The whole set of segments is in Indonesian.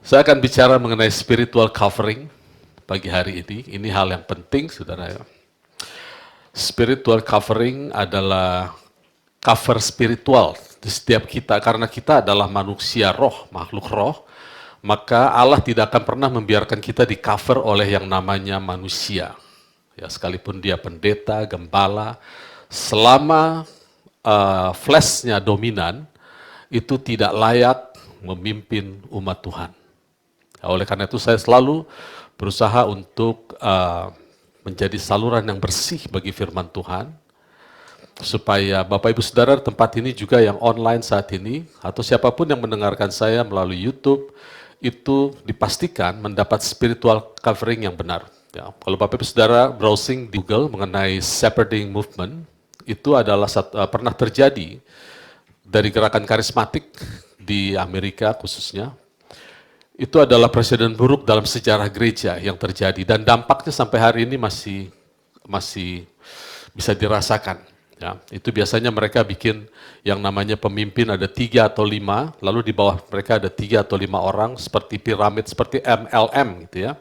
Saya akan bicara mengenai spiritual covering pagi hari ini. Ini hal yang penting, saudara. Spiritual covering adalah cover spiritual di setiap kita. Karena kita adalah manusia roh, makhluk roh, maka Allah tidak akan pernah membiarkan kita di cover oleh yang namanya manusia. Ya, sekalipun dia pendeta, gembala, selama fleshnya dominan, itu tidak layak memimpin umat Tuhan. Oleh karena itu saya selalu berusaha untuk menjadi saluran yang bersih bagi firman Tuhan, supaya Bapak Ibu Saudara tempat ini juga yang online saat ini, atau siapapun yang mendengarkan saya melalui YouTube, itu dipastikan mendapat spiritual covering yang benar. Ya, kalau Bapak Ibu Saudara browsing di Google mengenai shepherding movement, itu adalah pernah terjadi dari gerakan karismatik di Amerika khususnya. Itu adalah presiden buruk dalam sejarah gereja yang terjadi, dan dampaknya sampai hari ini masih bisa dirasakan. Ya, itu biasanya mereka bikin yang namanya pemimpin ada 3 atau 5, lalu di bawah mereka ada 3 atau 5 orang seperti piramid, seperti MLM gitu ya.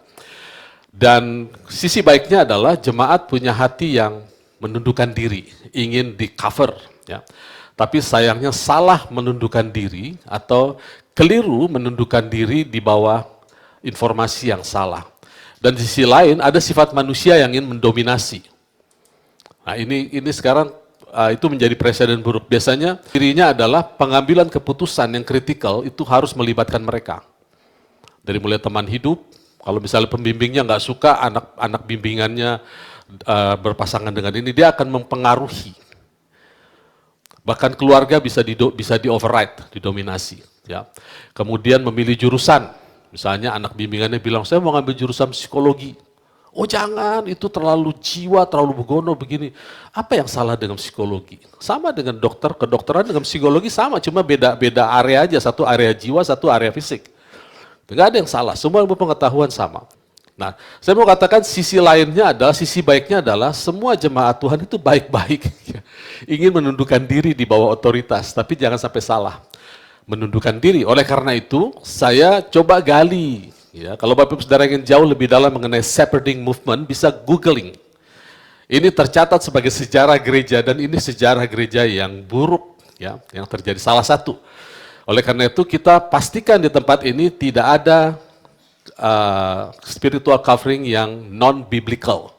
Dan sisi baiknya adalah jemaat punya hati yang menundukkan diri, ingin di cover. Ya. Tapi sayangnya salah menundukkan diri atau keliru menundukkan diri di bawah informasi yang salah. Dan di sisi lain ada sifat manusia yang ingin mendominasi. Nah ini sekarang itu menjadi presiden buruk. Biasanya dirinya adalah pengambilan keputusan yang kritikal itu harus melibatkan mereka. Dari mulai teman hidup, kalau misalnya pembimbingnya nggak suka anak bimbingannya berpasangan dengan ini, dia akan mempengaruhi. Bahkan keluarga bisa di override, didominasi. Ya. Kemudian memilih jurusan, misalnya anak bimbingannya bilang, saya mau ngambil jurusan psikologi. Oh jangan, itu terlalu jiwa, terlalu begono begini. Apa yang salah dengan psikologi? Sama dengan dokter, kedokteran dengan psikologi sama, cuma beda area aja, satu area jiwa, satu area fisik. Tidak ada yang salah, semua pengetahuan sama. Nah, saya mau katakan sisi lainnya adalah, sisi baiknya adalah semua jemaat Tuhan itu baik-baik. Ingin menundukkan diri di bawah otoritas, tapi jangan sampai salah. Menundukkan diri. Oleh karena itu, saya coba gali. Ya, kalau Bapak Ibu Saudara ingin jauh lebih dalam mengenai shepherding movement, bisa googling. Ini tercatat sebagai sejarah gereja, dan ini sejarah gereja yang buruk, ya, yang terjadi salah satu. Oleh karena itu, kita pastikan di tempat ini tidak ada spiritual covering yang non-biblical.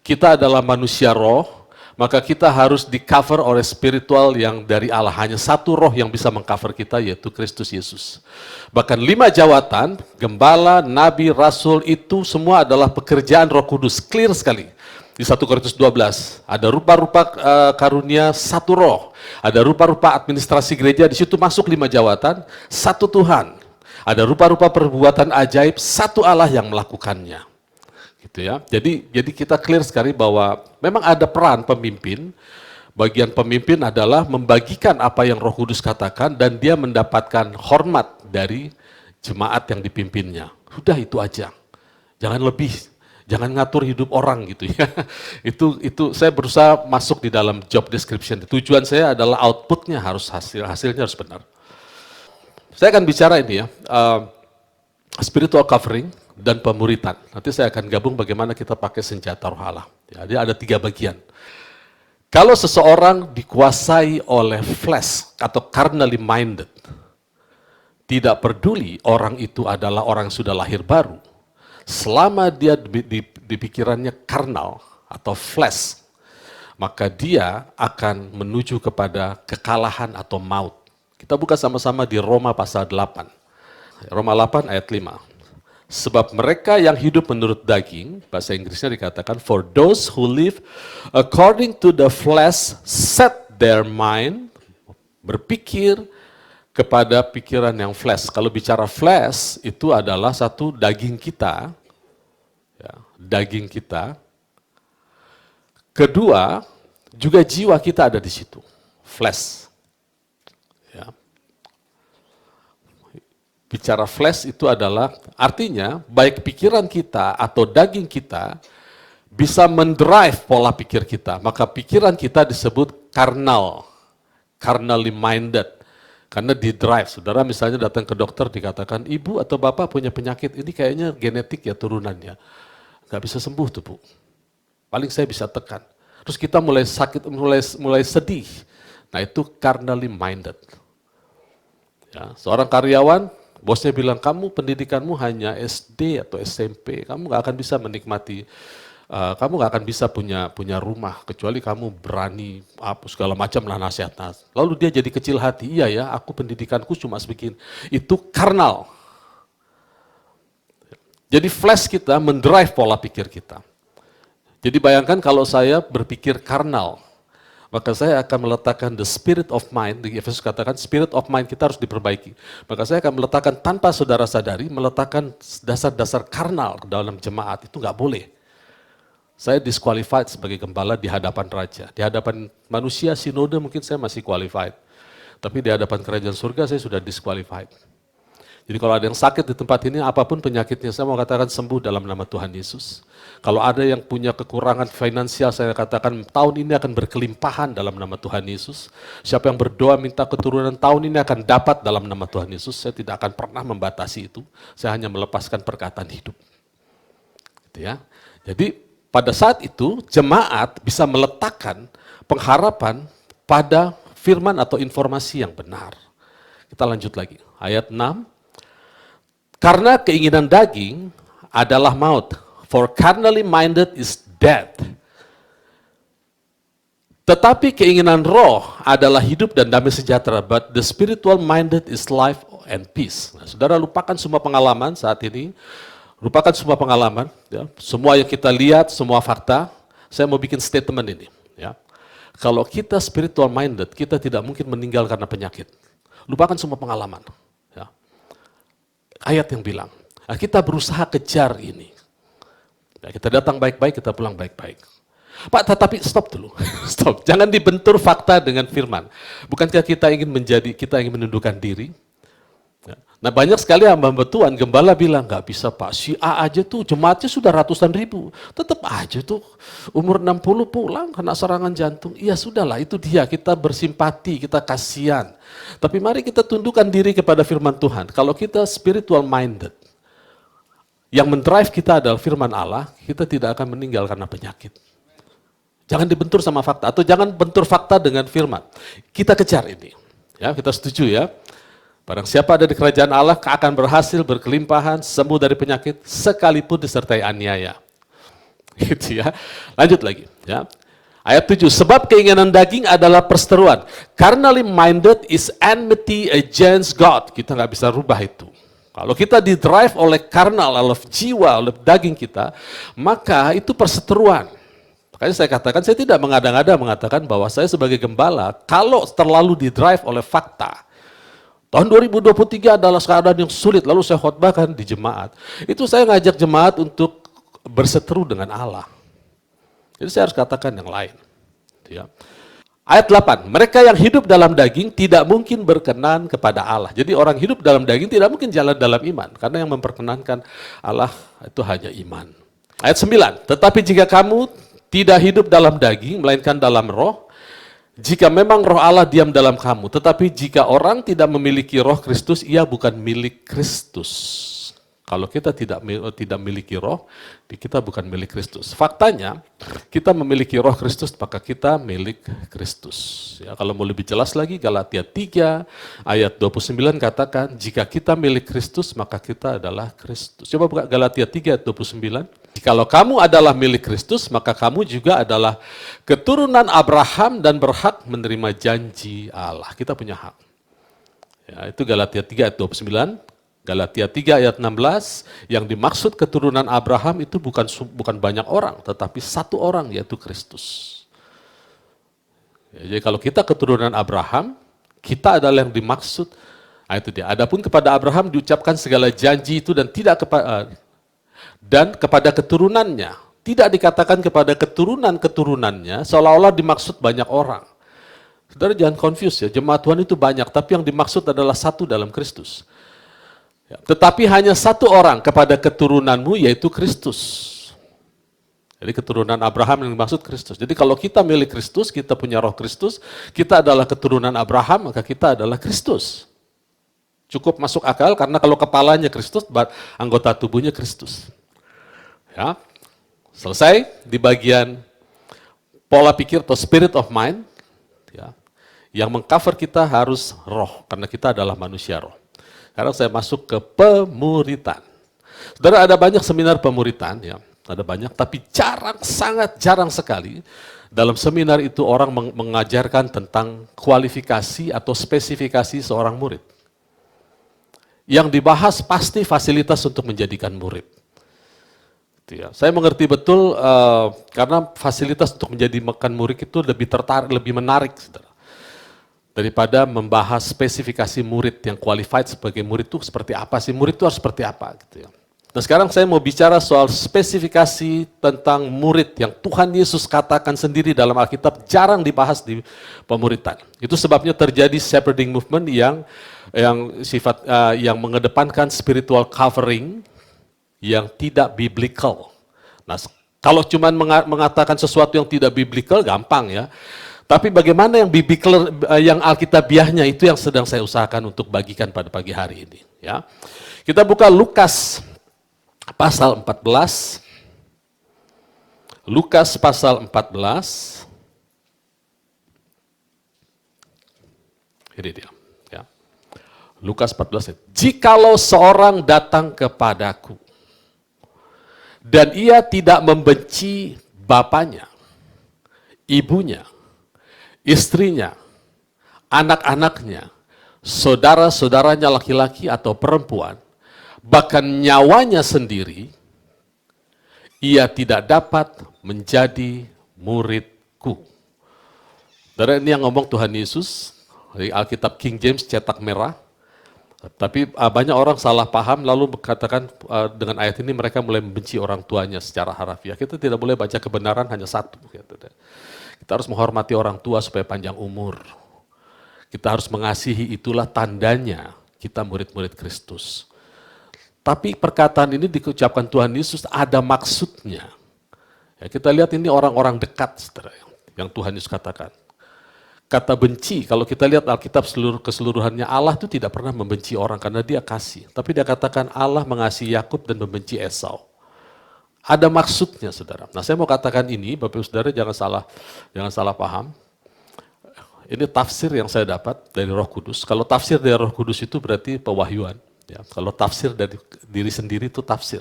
Kita adalah manusia roh, maka kita harus di-cover oleh spiritual yang dari Allah. Hanya satu roh yang bisa meng-cover kita, yaitu Kristus Yesus. Bahkan 5 jawatan, gembala, nabi, rasul, itu semua adalah pekerjaan Roh Kudus. Clear sekali. Di 1 Korintus 12, ada rupa-rupa karunia satu roh. Ada rupa-rupa administrasi gereja, di situ masuk 5 jawatan, satu Tuhan. Ada rupa-rupa perbuatan ajaib, satu Allah yang melakukannya. Gitu ya. Jadi kita clear sekali bahwa memang ada peran pemimpin. Bagian pemimpin adalah membagikan apa yang Roh Kudus katakan, dan dia mendapatkan hormat dari jemaat yang dipimpinnya. Sudah itu aja. Jangan lebih, jangan ngatur hidup orang gitu ya. Itu saya berusaha masuk di dalam job description. Tujuan saya adalah outputnya harus hasilnya harus benar. Saya akan bicara ini ya, spiritual covering dan pemuritan. Nanti saya akan gabung bagaimana kita pakai senjata Roh Allah. Jadi ada 3 bagian. Kalau seseorang dikuasai oleh flesh atau carnally minded, tidak peduli orang itu adalah orang yang sudah lahir baru, selama dia di pikirannya karnal atau flesh, maka dia akan menuju kepada kekalahan atau maut. Kita buka sama-sama di Roma pasal 8. Roma 8 ayat 5. Sebab mereka yang hidup menurut daging, bahasa Inggrisnya dikatakan, for those who live according to the flesh set their mind, berpikir kepada pikiran yang flesh. Kalau bicara flesh, itu adalah satu daging kita, ya, daging kita. Kedua, juga jiwa kita ada di situ, flesh. Ya. Bicara flesh itu adalah artinya baik pikiran kita atau daging kita bisa mendrive pola pikir kita. Maka pikiran kita disebut carnal, carnally minded. Karena di drive, saudara misalnya datang ke dokter dikatakan, ibu atau bapak punya penyakit, ini kayaknya genetik ya turunannya. Nggak bisa sembuh tuh Bu. Paling saya bisa tekan. Terus kita mulai sakit, mulai sedih. Nah itu carnally minded. Ya, seorang karyawan, bosnya bilang, kamu pendidikanmu hanya SD atau SMP, kamu nggak akan bisa menikmati, kamu nggak akan bisa punya rumah, kecuali kamu berani apa segala macam lah nasihat. Lalu dia jadi kecil hati, iya ya, aku pendidikanku cuma sebegini. Itu karnal. Jadi flash kita mendrive pola pikir kita. Jadi bayangkan kalau saya berpikir karnal, maka saya akan meletakkan the spirit of mind, di Efesus katakan spirit of mind kita harus diperbaiki. Maka saya akan meletakkan tanpa saudara sadari, meletakkan dasar-dasar karnal dalam jemaat, itu nggak boleh. Saya disqualified sebagai gembala di hadapan raja. Di hadapan manusia, sinode mungkin saya masih qualified. Tapi di hadapan kerajaan surga saya sudah disqualified. Jadi kalau ada yang sakit di tempat ini, apapun penyakitnya, saya mau katakan sembuh dalam nama Tuhan Yesus. Kalau ada yang punya kekurangan finansial, saya katakan tahun ini akan berkelimpahan dalam nama Tuhan Yesus. Siapa yang berdoa minta keturunan, tahun ini akan dapat dalam nama Tuhan Yesus. Saya tidak akan pernah membatasi itu. Saya hanya melepaskan perkataan hidup. Gitu ya. Jadi pada saat itu, jemaat bisa meletakkan pengharapan pada firman atau informasi yang benar. Kita lanjut lagi. Ayat 6. Karena keinginan daging adalah maut, for carnally minded is death. Tetapi keinginan roh adalah hidup dan damai sejahtera, but the spiritual minded is life and peace. Nah, saudara lupakan semua pengalaman saat ini, lupakan semua pengalaman, ya. Semua yang kita lihat, semua fakta. Saya mau bikin statement ini. Ya. Kalau kita spiritual minded, kita tidak mungkin meninggal karena penyakit. Lupakan semua pengalaman. Ayat yang bilang, nah kita berusaha kejar ini. Nah, kita datang baik-baik, kita pulang baik-baik. Pak, tetapi stop dulu. Stop. Jangan dibentur fakta dengan firman. Bukankah kita ingin menundukkan diri? Nah banyak sekali hamba-hamba Tuhan, gembala bilang, nggak bisa Pak, si A aja tuh jemaatnya sudah ratusan ribu. Tetap aja tuh, umur 60 pulang kena serangan jantung. Iya sudahlah, itu dia, kita bersimpati, kita kasihan. Tapi mari kita tundukkan diri kepada firman Tuhan. Kalau kita spiritual minded, yang mendrive kita adalah firman Allah, kita tidak akan meninggal karena penyakit. Jangan dibentur sama fakta, atau jangan bentur fakta dengan firman. Kita kejar ini. Ya, kita setuju ya. Barang siapa ada di kerajaan Allah akan berhasil berkelimpahan, sembuh dari penyakit, sekalipun disertai aniaya. Gitu ya. Lanjut lagi. Ya. Ayat 7, sebab keinginan daging adalah perseteruan. Carnally minded is enmity against God. Kita nggak bisa rubah itu. Kalau kita didrive oleh karnal, oleh jiwa, oleh daging kita, maka itu perseteruan. Makanya saya katakan, saya tidak mengada-ngada mengatakan bahwa saya sebagai gembala, kalau terlalu didrive oleh fakta, tahun 2023 adalah keadaan yang sulit, lalu saya khotbahkan di jemaat. Itu saya ngajak jemaat untuk berseteru dengan Allah. Jadi saya harus katakan yang lain. Ya. Ayat 8, mereka yang hidup dalam daging tidak mungkin berkenan kepada Allah. Jadi orang hidup dalam daging tidak mungkin jalan dalam iman, karena yang memperkenankan Allah itu hanya iman. Ayat 9, tetapi jika kamu tidak hidup dalam daging, melainkan dalam roh, jika memang roh Allah diam dalam kamu, tetapi jika orang tidak memiliki roh Kristus, ia bukan milik Kristus. Kalau kita tidak memiliki roh, kita bukan milik Kristus. Faktanya, kita memiliki roh Kristus, maka kita milik Kristus. Ya, kalau mau lebih jelas lagi, Galatia 3 ayat 29 katakan, jika kita milik Kristus, maka kita adalah Kristus. Coba buka Galatia 3 ayat 29. Jikalau kamu adalah milik Kristus, maka kamu juga adalah keturunan Abraham dan berhak menerima janji Allah. Kita punya hak. Ya, itu Galatia 3 ayat 29. Galatia 3 ayat 16, yang dimaksud keturunan Abraham itu bukan banyak orang, tetapi satu orang, yaitu Kristus. Ya, jadi kalau kita keturunan Abraham, kita adalah yang dimaksud. Nah, itu dia. Adapun kepada Abraham diucapkan segala janji itu dan kepada keturunannya. Tidak dikatakan kepada keturunan-keturunannya, seolah-olah dimaksud banyak orang. Saudara jangan confuse ya, jemaat Tuhan itu banyak, tapi yang dimaksud adalah satu dalam Kristus. Tetapi hanya satu orang kepada keturunanmu, yaitu Kristus. Jadi keturunan Abraham yang dimaksud Kristus. Jadi kalau kita milik Kristus, kita punya roh Kristus, kita adalah keturunan Abraham, maka kita adalah Kristus. Cukup masuk akal karena kalau kepalanya Kristus, anggota tubuhnya Kristus. Ya, selesai di bagian pola pikir atau spirit of mind. Ya, yang mengcover kita harus roh, karena kita adalah manusia roh. Sekarang saya masuk ke pemuritan. Saudara, ada banyak seminar pemuritan, ya. Ada banyak, tapi sangat jarang sekali dalam seminar itu orang mengajarkan tentang kualifikasi atau spesifikasi seorang murid. Yang dibahas pasti fasilitas untuk menjadikan murid. Saya mengerti betul karena fasilitas untuk menjadikan murid itu lebih menarik, saudara, daripada membahas spesifikasi murid yang qualified sebagai murid itu seperti apa sih, murid itu harus seperti apa, gitu ya. Nah sekarang saya mau bicara soal spesifikasi tentang murid yang Tuhan Yesus katakan sendiri dalam Alkitab jarang dibahas di pemuritan. Itu sebabnya terjadi shepherding movement yang mengedepankan spiritual covering yang tidak biblical. Nah kalau cuma mengatakan sesuatu yang tidak biblical gampang ya. Tapi bagaimana yang biblical, yang alkitabiahnya itu yang sedang saya usahakan untuk bagikan pada pagi hari ini. Ya, kita buka Lukas pasal 14. Lukas pasal 14. Ini dia. Ya. Lukas 14. Jikalau seorang datang kepadaku dan ia tidak membenci bapaknya, ibunya, istrinya, anak-anaknya, saudara-saudaranya laki-laki atau perempuan, bahkan nyawanya sendiri, ia tidak dapat menjadi muridku. Dari ini yang ngomong Tuhan Yesus, dari Alkitab King James cetak merah. Tapi banyak orang salah paham lalu berkatakan dengan ayat ini mereka mulai membenci orang tuanya secara harafiah. Kita tidak boleh baca kebenaran hanya satu. Kita harus menghormati orang tua supaya panjang umur. Kita harus mengasihi, itulah tandanya kita murid-murid Kristus. Tapi perkataan ini diucapkan Tuhan Yesus ada maksudnya. Ya, kita lihat ini orang-orang dekat, saudara, yang Tuhan Yesus katakan. Kata benci, kalau kita lihat Alkitab keseluruhannya, Allah itu tidak pernah membenci orang karena dia kasih. Tapi dia katakan Allah mengasihi Yakub dan membenci Esau. Ada maksudnya, saudara. Nah, saya mau katakan ini, Bapak Ibu Saudara jangan salah paham. Ini tafsir yang saya dapat dari Roh Kudus. Kalau tafsir dari Roh Kudus itu berarti pewahyuan. Ya, kalau tafsir dari diri sendiri itu tafsir,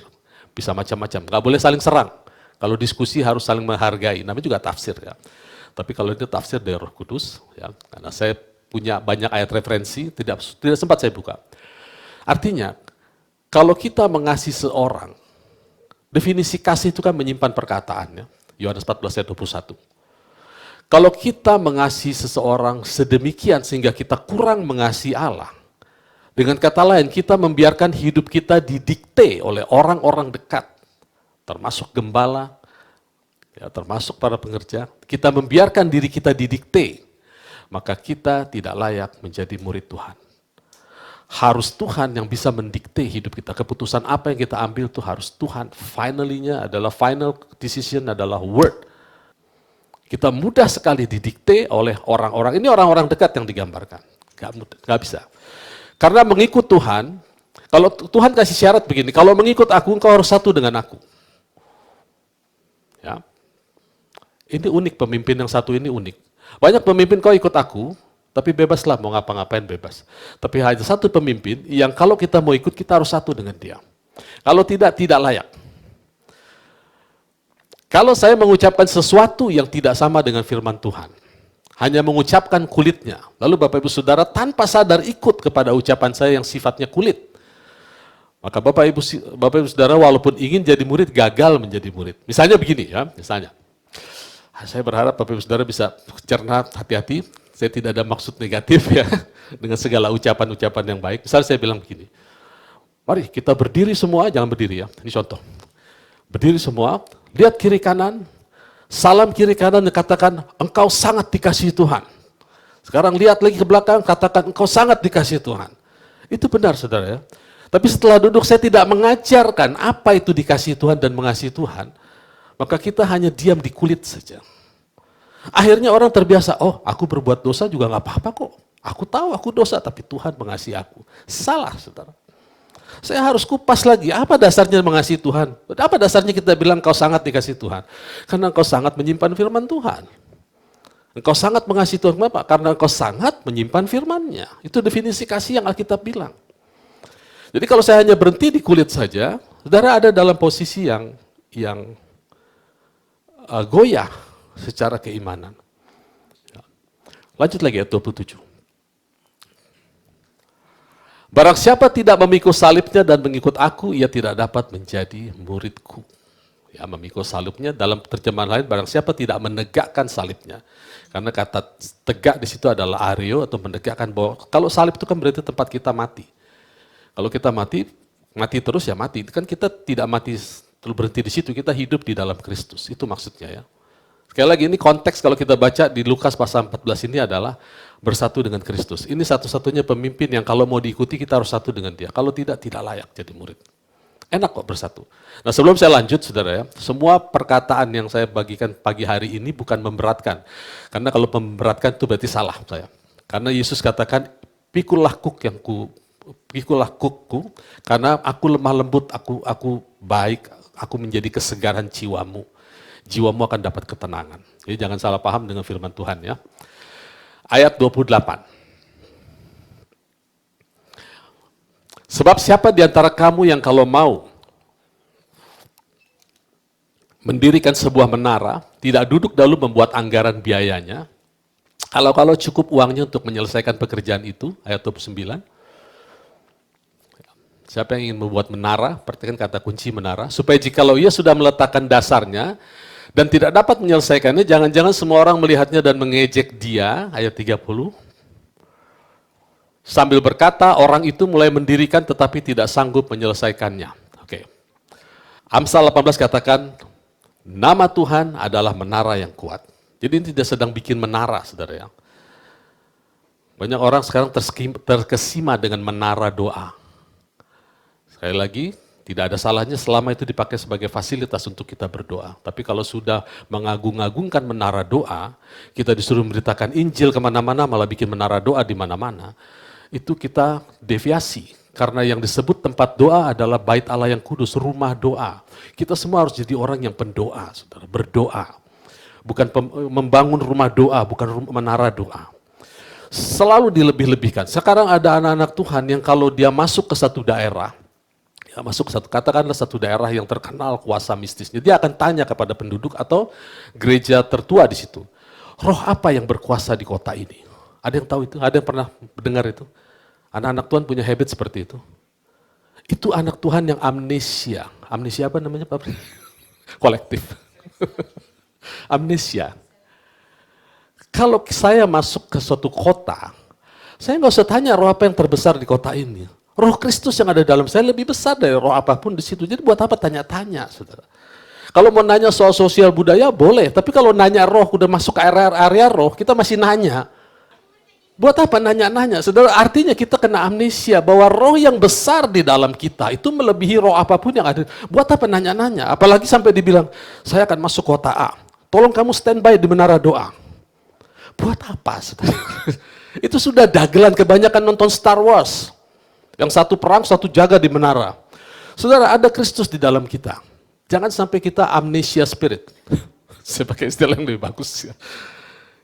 bisa macam-macam. Nggak boleh saling serang. Kalau diskusi harus saling menghargai. Namanya juga tafsir ya. Tapi kalau itu tafsir dari Roh Kudus, ya, karena saya punya banyak ayat referensi, tidak sempat saya buka. Artinya, kalau kita mengasihi seorang, definisi kasih itu kan menyimpan perkataan. Ya. Yohanes 14 ayat 21. Kalau kita mengasihi seseorang sedemikian sehingga kita kurang mengasihi Allah, dengan kata lain, kita membiarkan hidup kita didikte oleh orang-orang dekat, termasuk gembala, ya, termasuk para pengerja. Kita membiarkan diri kita didikte, maka kita tidak layak menjadi murid Tuhan. Harus Tuhan yang bisa mendikte hidup kita. Keputusan apa yang kita ambil itu harus Tuhan. Finally-nya adalah final decision adalah word. Kita mudah sekali didikte oleh orang-orang. Ini orang-orang dekat yang digambarkan. Gak bisa. Karena mengikut Tuhan, kalau Tuhan kasih syarat begini, kalau mengikut aku, engkau harus satu dengan aku. Ya. Ini unik, pemimpin yang satu ini unik. Banyak pemimpin kau ikut aku, tapi bebaslah mau ngapa-ngapain bebas. Tapi hanya satu pemimpin yang kalau kita mau ikut, kita harus satu dengan dia. Kalau tidak, tidak layak. Kalau saya mengucapkan sesuatu yang tidak sama dengan firman Tuhan, hanya mengucapkan kulitnya. Lalu Bapak Ibu Saudara tanpa sadar ikut kepada ucapan saya yang sifatnya kulit. Maka Bapak Ibu Saudara walaupun ingin jadi murid, gagal menjadi murid. Misalnya begini ya, misalnya. Saya berharap Bapak Ibu Saudara bisa cerna, hati-hati. Saya tidak ada maksud negatif ya, dengan segala ucapan-ucapan yang baik. Misalnya saya bilang begini, mari kita berdiri semua, jangan berdiri ya, ini contoh. Berdiri semua, lihat kiri kanan, salam kiri kanan dan katakan, engkau sangat dikasihi Tuhan. Sekarang lihat lagi ke belakang, katakan, engkau sangat dikasihi Tuhan. Itu benar saudara ya. Tapi setelah duduk saya tidak mengajarkan apa itu dikasihi Tuhan dan mengasihi Tuhan. maka kita hanya diam di kulit saja. Akhirnya orang terbiasa, oh aku berbuat dosa juga nggak apa-apa kok. Aku tahu aku dosa, tapi Tuhan mengasihi aku. Salah, saudara. Saya harus kupas lagi, apa dasarnya mengasihi Tuhan? Apa dasarnya kita bilang kau sangat dikasihi Tuhan? Karena kau sangat menyimpan firman Tuhan. Engkau sangat mengasihi Tuhan, kenapa? Karena engkau sangat menyimpan firman-Nya. Itu definisi kasih yang Alkitab bilang. Jadi kalau saya hanya berhenti di kulit saja, saudara ada dalam posisi yang goyah secara keimanan. Lanjut lagi ayat 27. Barang siapa tidak memikul salibnya dan mengikut aku, ia tidak dapat menjadi muridku. Ya, memikul salibnya dalam terjemahan lain, barang siapa tidak menegakkan salibnya. Karena kata tegak di situ adalah areo atau menegakkan, bahwa kalau salib itu kan berarti tempat kita mati. Kalau kita mati terus ya mati. Kan kita tidak mati terus berhenti di situ, kita hidup di dalam Kristus. Itu maksudnya ya. Sekali lagi ini konteks kalau kita baca di Lukas pasal 14 ini adalah bersatu dengan Kristus. Ini satu-satunya pemimpin yang kalau mau diikuti kita harus satu dengan dia. Kalau tidak layak jadi murid. Enak kok bersatu. Nah sebelum saya lanjut saudara ya, semua perkataan yang saya bagikan pagi hari ini bukan memberatkan. Karena kalau memberatkan itu berarti salah saya. Karena Yesus katakan, pikulah kukku, karena aku lemah lembut, aku baik, aku menjadi kesegaran jiwamu. Jiwamu akan dapat ketenangan. Jadi jangan salah paham dengan firman Tuhan ya. Ayat 28. Sebab siapa di antara kamu yang kalau mau mendirikan sebuah menara, tidak duduk dahulu membuat anggaran biayanya, kalau cukup uangnya untuk menyelesaikan pekerjaan itu, ayat 29, siapa yang ingin membuat menara, perhatikan kata kunci menara, supaya jikalau ia sudah meletakkan dasarnya, dan tidak dapat menyelesaikannya, jangan-jangan semua orang melihatnya dan mengejek dia, ayat 30, sambil berkata, orang itu mulai mendirikan tetapi tidak sanggup menyelesaikannya. Oke. Amsal 18 katakan, nama Tuhan adalah menara yang kuat. Jadi ini tidak sedang bikin menara, saudara ya. Banyak orang sekarang terkesima dengan menara doa. Sekali lagi, tidak ada salahnya selama itu dipakai sebagai fasilitas untuk kita berdoa. Tapi kalau sudah mengagung-agungkan menara doa, kita disuruh memberitakan Injil kemana-mana, malah bikin menara doa di mana-mana, itu kita deviasi. Karena yang disebut tempat doa adalah bait Allah yang kudus, rumah doa. Kita semua harus jadi orang yang pendoa, saudara, berdoa. Bukan membangun rumah doa, bukan menara doa. Selalu dilebih-lebihkan. Sekarang ada anak-anak Tuhan yang kalau dia masuk ke satu daerah, katakanlah satu daerah yang terkenal kuasa mistisnya, dia akan tanya kepada penduduk atau gereja tertua di situ, roh apa yang berkuasa di kota ini? Ada yang tahu itu? Ada yang pernah dengar itu? Anak-anak Tuhan punya habit seperti itu. Itu anak Tuhan yang amnesia. Amnesia apa namanya Pak? Kolektif. Amnesia. Kalau saya masuk ke suatu kota, saya nggak usah tanya roh apa yang terbesar di kota ini. Roh Kristus yang ada dalam saya lebih besar dari roh apapun di situ. Jadi buat apa tanya-tanya, saudara? Kalau mau nanya soal sosial budaya boleh, tapi kalau nanya roh udah masuk ke area roh, kita masih nanya. Buat apa nanya-nanya? Saudara, artinya kita kena amnesia bahwa roh yang besar di dalam kita itu melebihi roh apapun yang ada. Buat apa nanya-nanya? Apalagi sampai dibilang, saya akan masuk kota A. Tolong kamu standby di menara doa. Buat apa, saudara? Itu sudah dagelan, kebanyakan nonton Star Wars. Yang satu perang, satu jaga di menara. Saudara, ada Kristus di dalam kita. Jangan sampai kita amnesia spirit. Saya pakai istilah yang lebih bagus. Ya.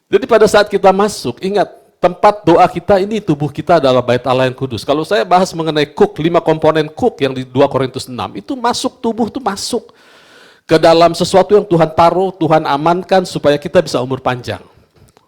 Jadi pada saat kita masuk, ingat, tempat doa kita ini, tubuh kita adalah bait Allah yang kudus. Kalau saya bahas mengenai cook, 5 komponen cook yang di 2 Korintus 6, itu masuk, tubuh itu masuk ke dalam sesuatu yang Tuhan taruh, Tuhan amankan supaya kita bisa umur panjang.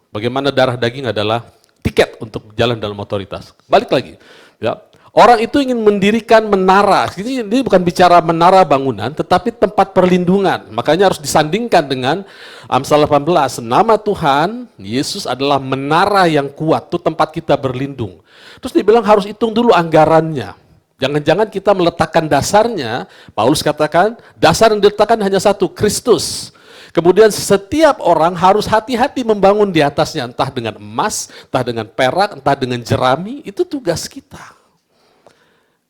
Bagaimana darah daging adalah tiket untuk jalan dalam otoritas. Balik lagi, ya. Orang itu ingin mendirikan menara. Ini bukan bicara menara bangunan, tetapi tempat perlindungan. Makanya harus disandingkan dengan Amsal 18. Nama Tuhan, Yesus adalah menara yang kuat. Itu tempat kita berlindung. Terus dibilang harus hitung dulu anggarannya. Jangan-jangan kita meletakkan dasarnya. Paulus katakan, dasar yang diletakkan hanya satu, Kristus. Kemudian setiap orang harus hati-hati membangun di atasnya. Entah dengan emas, entah dengan perak, entah dengan jerami. Itu tugas kita.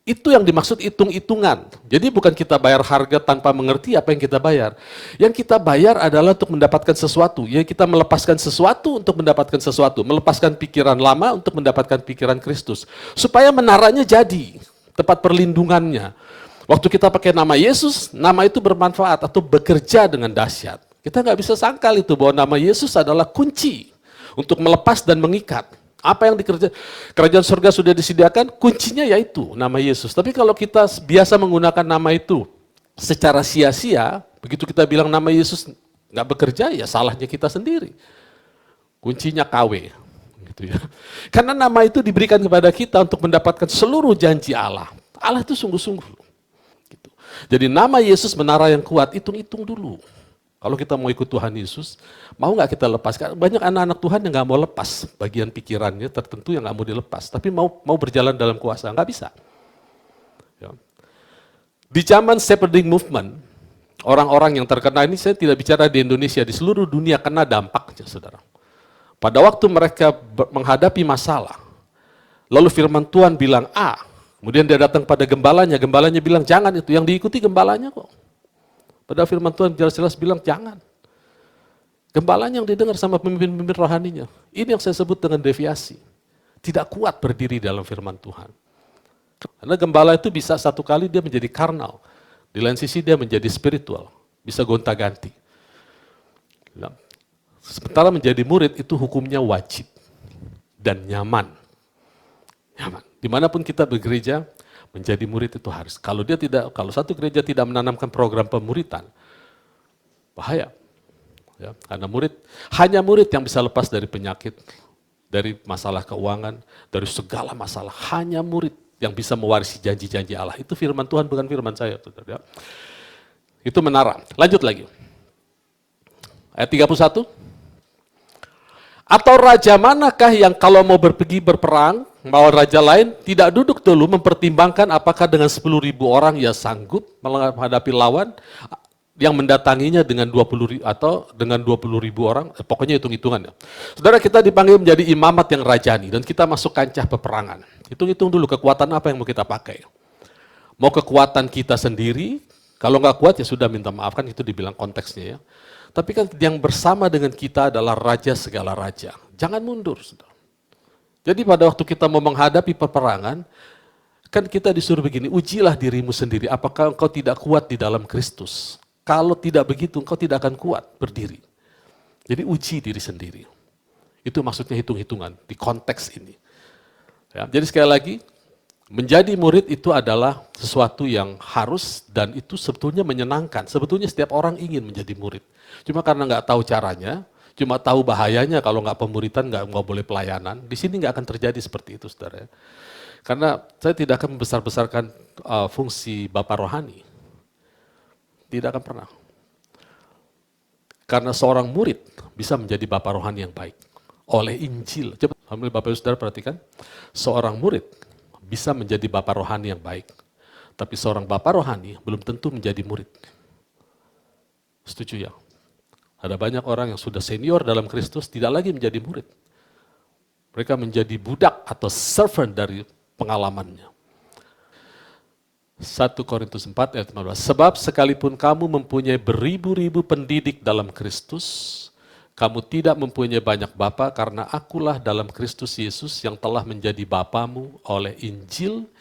Itu yang dimaksud hitung-hitungan. Jadi bukan kita bayar harga tanpa mengerti apa yang kita bayar. Yang kita bayar adalah untuk mendapatkan sesuatu. Ya, kita melepaskan sesuatu untuk mendapatkan sesuatu. Melepaskan pikiran lama untuk mendapatkan pikiran Kristus. Supaya menaranya jadi, tempat perlindungannya. Waktu kita pakai nama Yesus, nama itu bermanfaat atau bekerja dengan dahsyat. Kita nggak bisa sangkal itu bahwa nama Yesus adalah kunci untuk melepas dan mengikat. Apa yang dikerjakan? Kerajaan surga sudah disediakan, kuncinya yaitu nama Yesus. Tapi kalau kita biasa menggunakan nama itu secara sia-sia, begitu kita bilang nama Yesus nggak bekerja, ya salahnya kita sendiri. Kuncinya KW. Gitu ya. Karena nama itu diberikan kepada kita untuk mendapatkan seluruh janji Allah. Allah itu sungguh-sungguh. Gitu. Jadi nama Yesus menara yang kuat, hitung-hitung dulu. Kalau kita mau ikut Tuhan Yesus, mau nggak kita lepaskan? Banyak anak-anak Tuhan yang nggak mau lepas bagian pikirannya tertentu yang nggak mau dilepas, tapi mau berjalan dalam kuasa, nggak bisa. Ya. Di zaman shepherding movement, orang-orang yang terkena ini, saya tidak bicara di Indonesia, di seluruh dunia kena dampaknya, saudara. Pada waktu mereka menghadapi masalah, lalu firman Tuhan bilang A, kemudian dia datang pada gembalanya bilang jangan itu, yang diikuti gembalanya kok. Padahal firman Tuhan jelas-jelas bilang jangan. Gembalanya yang didengar sama pemimpin-pemimpin rohaninya. Ini yang saya sebut dengan deviasi. Tidak kuat berdiri dalam firman Tuhan. Karena gembala itu bisa satu kali dia menjadi karnal. Di lain sisi dia menjadi spiritual. Bisa gonta-ganti. Sementara menjadi murid itu hukumnya wajib. Dan nyaman. Nyaman. Dimanapun kita bergereja, menjadi murid itu harus. Kalau satu gereja tidak menanamkan program pemuritan, bahaya. Ya, karena hanya murid yang bisa lepas dari penyakit, dari masalah keuangan, dari segala masalah. Hanya murid yang bisa mewarisi janji-janji Allah. Itu firman Tuhan, bukan firman saya. Ya. Itu menara. Lanjut lagi. Ayat 31. Atau raja manakah yang kalau mau pergi berperang, melawan raja lain, tidak duduk dulu mempertimbangkan apakah dengan 10.000 orang ia sanggup menghadapi lawan yang mendatanginya dengan 20.000 atau dengan 20.000 orang, pokoknya hitung-hitungan ya. Saudara, kita dipanggil menjadi imamat yang rajani dan kita masuk kancah peperangan. Hitung-hitung dulu kekuatan apa yang mau kita pakai. Mau kekuatan kita sendiri, kalau nggak kuat ya sudah minta maaf, kan itu dibilang konteksnya ya. Tapi kan yang bersama dengan kita adalah raja segala raja. Jangan mundur, saudara. Jadi pada waktu kita mau menghadapi peperangan, kan kita disuruh begini, ujilah dirimu sendiri, apakah engkau tidak kuat di dalam Kristus. Kalau tidak begitu, engkau tidak akan kuat berdiri. Jadi uji diri sendiri. Itu maksudnya hitung-hitungan di konteks ini. Ya, jadi sekali lagi, menjadi murid itu adalah sesuatu yang harus dan itu sebetulnya menyenangkan. Sebetulnya setiap orang ingin menjadi murid. Cuma karena nggak tahu caranya, cuma tahu bahayanya kalau nggak pemuritan, nggak boleh pelayanan. Di sini nggak akan terjadi seperti itu, saudara. Karena saya tidak akan membesar-besarkan fungsi Bapak Rohani. Tidak akan pernah. Karena seorang murid bisa menjadi Bapak Rohani yang baik. Oleh Injil. Coba ambil Bapak Ibu Saudara perhatikan. Seorang murid bisa menjadi Bapak Rohani yang baik. Tapi seorang Bapak Rohani belum tentu menjadi murid. Setuju ya? Ada banyak orang yang sudah senior dalam Kristus tidak lagi menjadi murid. Mereka menjadi budak atau servant dari pengalamannya. 1 Korintus 4 ayat 15. Sebab sekalipun kamu mempunyai beribu-ribu pendidik dalam Kristus, kamu tidak mempunyai banyak bapa karena akulah dalam Kristus Yesus yang telah menjadi bapamu oleh Injil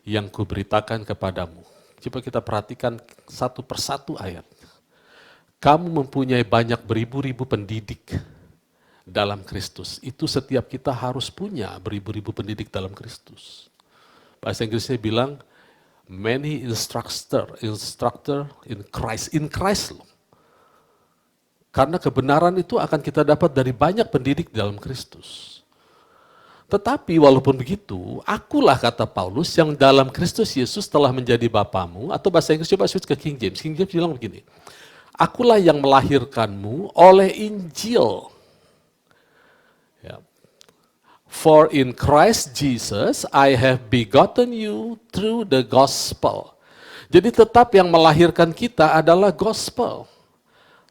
yang kuberitakan kepadamu. Coba kita perhatikan satu persatu ayat. Kamu mempunyai banyak beribu-ribu pendidik dalam Kristus. Itu setiap kita harus punya beribu-ribu pendidik dalam Kristus. Bahasa Inggrisnya bilang, many instructor in Christ loh. Karena kebenaran itu akan kita dapat dari banyak pendidik dalam Kristus. Tetapi walaupun begitu, akulah kata Paulus yang dalam Kristus Yesus telah menjadi bapamu, atau bahasa Inggris coba switch ke King James. King James bilang begini, akulah yang melahirkanmu oleh Injil. Ya. For in Christ Jesus I have begotten you through the gospel. Jadi tetap yang melahirkan kita adalah gospel.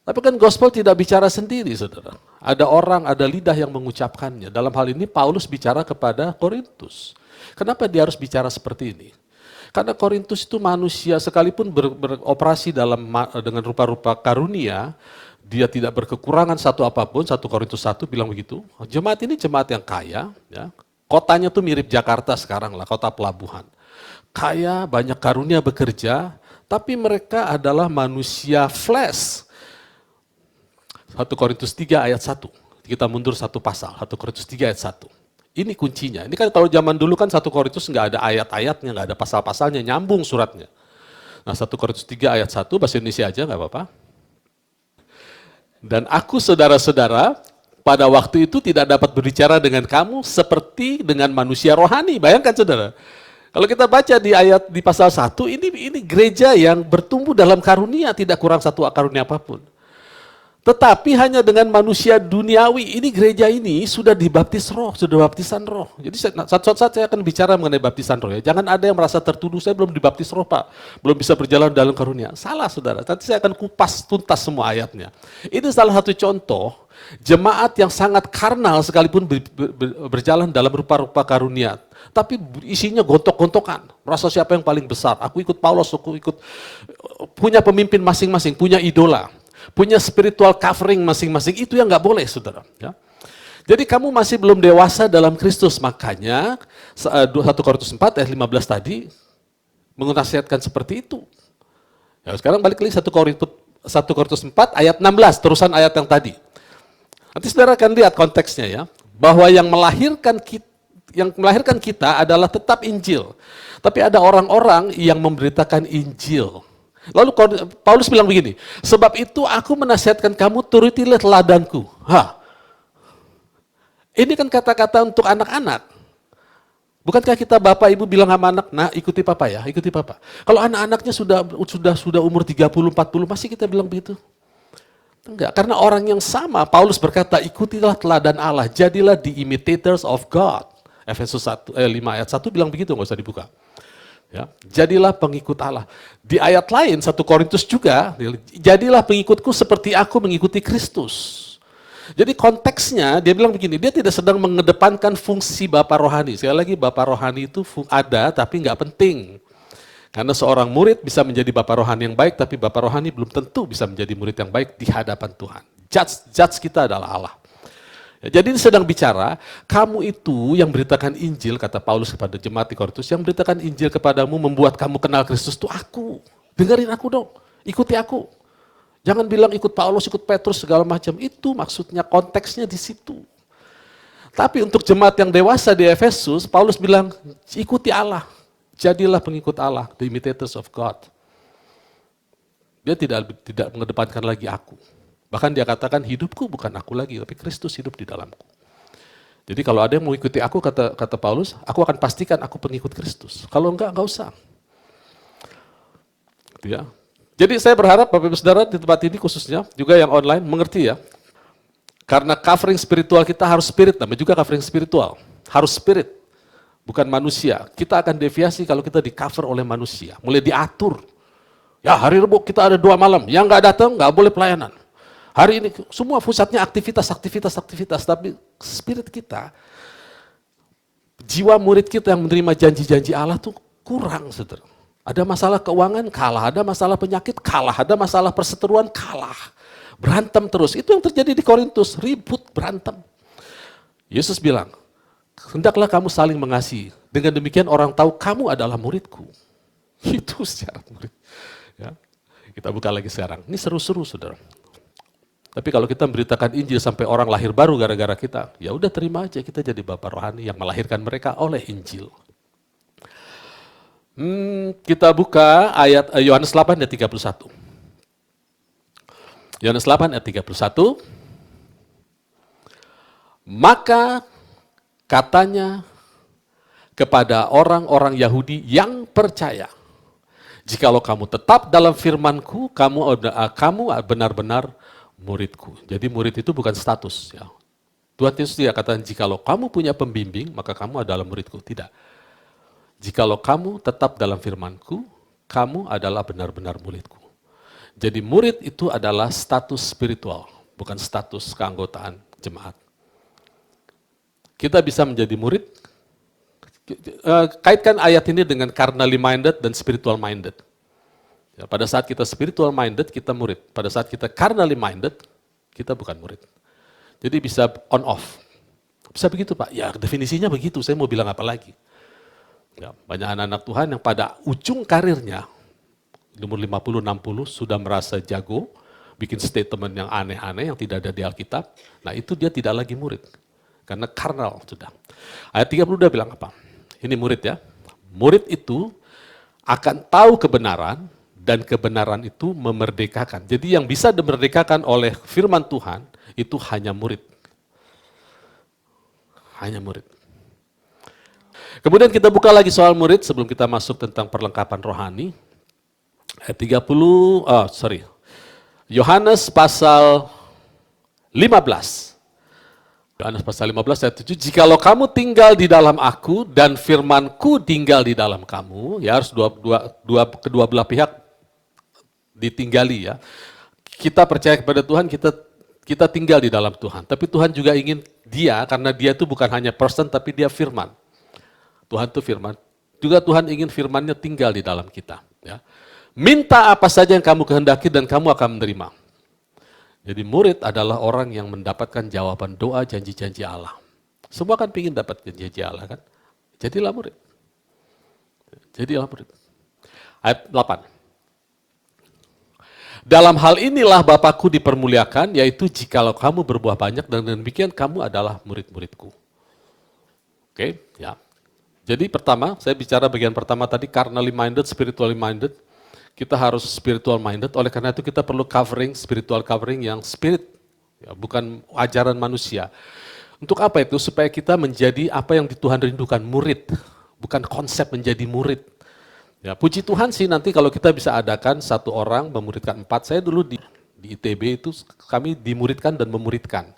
Tapi kan gospel tidak bicara sendiri, saudara. Ada orang, ada lidah yang mengucapkannya. Dalam hal ini Paulus bicara kepada Korintus. Kenapa dia harus bicara seperti ini? Karena Korintus itu manusia sekalipun beroperasi dengan rupa-rupa karunia, dia tidak berkekurangan satu apapun. 1 Korintus 1 bilang begitu. Jemaat ini jemaat yang kaya, ya. Kotanya tuh mirip Jakarta sekarang lah, kota pelabuhan. Kaya, banyak karunia bekerja, tapi mereka adalah manusia flesh. 1 Korintus 3 ayat 1. Kita mundur satu pasal, 1 Korintus 3 ayat 1. Ini kuncinya. Ini kan kalau zaman dulu kan 1 Korintus nggak ada ayat-ayatnya, nggak ada pasal-pasalnya, nyambung suratnya. Nah 1 Korintus 3 ayat 1, bahasa Indonesia aja nggak apa-apa. Dan aku saudara-saudara, pada waktu itu tidak dapat berbicara dengan kamu seperti dengan manusia rohani. Bayangkan saudara. Kalau kita baca di pasal 1, ini gereja yang bertumbuh dalam karunia, tidak kurang satu karunia apapun. Tetapi hanya dengan manusia duniawi, ini gereja ini sudah dibaptis roh, sudah baptisan roh. Jadi satu saat saya akan bicara mengenai baptisan roh ya. Jangan ada yang merasa tertuduh, saya belum dibaptis roh Pak, belum bisa berjalan dalam karunia. Salah saudara, nanti saya akan kupas tuntas semua ayatnya. Ini salah satu contoh, jemaat yang sangat karnal sekalipun berjalan dalam rupa-rupa karunia. Tapi isinya gontok-gontokan, merasa siapa yang paling besar. Aku ikut Paulus, aku ikut, punya pemimpin masing-masing, punya idola. Punya spiritual covering masing-masing, itu yang nggak boleh saudara. Ya. Jadi kamu masih belum dewasa dalam Kristus, makanya 1 Korintus 4 ayat 15 tadi menasihatkan seperti itu. Ya, sekarang balik lagi 1 Korintus 4 ayat 16, terusan ayat yang tadi. Nanti saudara akan lihat konteksnya ya, bahwa yang melahirkan kita adalah tetap Injil. Tapi ada orang-orang yang memberitakan Injil. Lalu Paulus bilang begini, sebab itu aku menasihatkan kamu turutilah teladanku. Ini kan kata-kata untuk anak-anak. Bukankah kita bapak ibu bilang sama anak, nah ikuti papa ya, ikuti papa. Kalau anak-anaknya sudah umur 30, 40, masih kita bilang begitu? Enggak, karena orang yang sama, Paulus berkata, ikutilah teladan Allah, jadilah the imitators of God. Efesus 5 ayat 1 bilang begitu, nggak usah dibuka. Ya, jadilah pengikut Allah. Di ayat lain 1 Korintus juga, jadilah pengikutku seperti aku mengikuti Kristus. Jadi konteksnya dia bilang begini, dia tidak sedang mengedepankan fungsi Bapak rohani. Sekali lagi Bapak rohani itu ada tapi nggak penting. Karena seorang murid bisa menjadi Bapak rohani yang baik, tapi Bapak rohani belum tentu bisa menjadi murid yang baik di hadapan Tuhan. Judge kita adalah Allah. Ya, jadi ini sedang bicara, kamu itu yang beritakan Injil, kata Paulus kepada jemaat di Korintus, yang beritakan Injil kepadamu membuat kamu kenal Kristus itu aku. Dengerin aku dong, ikuti aku. Jangan bilang ikut Paulus, ikut Petrus, segala macam. Itu maksudnya, konteksnya di situ. Tapi untuk jemaat yang dewasa di Efesus, Paulus bilang, ikuti Allah. Jadilah pengikut Allah, the imitators of God. Dia tidak mengedepankan lagi aku. Bahkan dia katakan, hidupku bukan aku lagi, tapi Kristus hidup di dalamku. Jadi kalau ada yang mau ikuti aku, kata Paulus, aku akan pastikan aku pengikut Kristus. Kalau enggak usah. Ya. Jadi saya berharap Bapak Ibu Saudara di tempat ini khususnya, juga yang online, mengerti ya. Karena covering spiritual kita harus spirit, namanya juga covering spiritual. Harus spirit, bukan manusia. Kita akan deviasi kalau kita di cover oleh manusia, mulai diatur. Ya hari Rebo kita ada 2 malam, yang nggak datang nggak boleh pelayanan. Hari ini semua pusatnya aktivitas, tapi spirit kita, jiwa murid kita yang menerima janji-janji Allah tuh kurang, saudara. Ada masalah keuangan, kalah. Ada masalah penyakit, kalah. Ada masalah perseteruan, kalah. Berantem terus. Itu yang terjadi di Korintus, ribut, berantem. Yesus bilang, hendaklah kamu saling mengasihi. Dengan demikian orang tahu kamu adalah muridku. Itu syarat murid. Ya. Kita buka lagi sekarang. Ini seru-seru, saudara. Tapi kalau kita memberitakan Injil sampai orang lahir baru gara-gara kita, ya udah terima aja, kita jadi Bapak rohani yang melahirkan mereka oleh Injil. Kita buka ayat Yohanes 8 ayat 31. Yohanes 8 ayat 31. Maka katanya kepada orang-orang Yahudi yang percaya, jikalau kamu tetap dalam firman-Ku, kamu benar-benar muridku. Jadi murid itu bukan status. Ya. Tuhan Yesus tidak katakan, jikalau kamu punya pembimbing, maka kamu adalah muridku. Tidak. Jikalau kamu tetap dalam firman-Ku, kamu adalah benar-benar muridku. Jadi murid itu adalah status spiritual, bukan status keanggotaan jemaat. Kita bisa menjadi murid Kaitkan ayat ini dengan carnally minded dan spiritual minded. Ya, pada saat kita spiritual minded, kita murid. Pada saat kita carnally minded, kita bukan murid. Jadi bisa on off. Bisa begitu Pak? Ya definisinya begitu, saya mau bilang apa lagi. Ya, banyak anak-anak Tuhan yang pada ujung karirnya, umur 50-60 sudah merasa jago, bikin statement yang aneh-aneh yang tidak ada di Alkitab. Nah itu dia tidak lagi murid. Karena karnal sudah. Ayat 30 udah bilang apa? Ini murid ya. Murid itu akan tahu kebenaran dan kebenaran itu memerdekakan. Jadi yang bisa dimerdekakan oleh firman Tuhan itu hanya murid. Hanya murid. Kemudian kita buka lagi soal murid sebelum kita masuk tentang perlengkapan rohani. Ayat 30, Yohanes pasal 15. Yohanes pasal 15 ayat 7, jikalau kamu tinggal di dalam aku dan firmanku tinggal di dalam kamu, ya harus kedua belah pihak ditinggali ya. Kita percaya kepada Tuhan, kita tinggal di dalam Tuhan. Tapi Tuhan juga ingin dia, karena dia itu bukan hanya person, tapi dia firman. Tuhan itu firman. Juga Tuhan ingin firmannya tinggal di dalam kita. Ya. Minta apa saja yang kamu kehendaki dan kamu akan menerima. Jadi murid adalah orang yang mendapatkan jawaban doa janji-janji Allah. Semua kan ingin dapat janji Allah kan? Jadilah murid. Jadilah murid. Ayat 8. Dalam hal inilah Bapakku dipermuliakan, yaitu jikalau kamu berbuah banyak dan demikian kamu adalah murid-muridku. Oke, ya. Jadi pertama, saya bicara bagian pertama tadi, carnally minded, spiritually minded. Kita harus spiritual minded, oleh karena itu kita perlu covering, spiritual covering yang spirit, ya, bukan ajaran manusia. Untuk apa itu? Supaya kita menjadi apa yang Tuhan rindukan, murid, bukan konsep menjadi murid. Ya, puji Tuhan sih nanti kalau kita bisa adakan satu orang memuridkan 4, saya dulu di ITB itu kami dimuridkan dan memuridkan.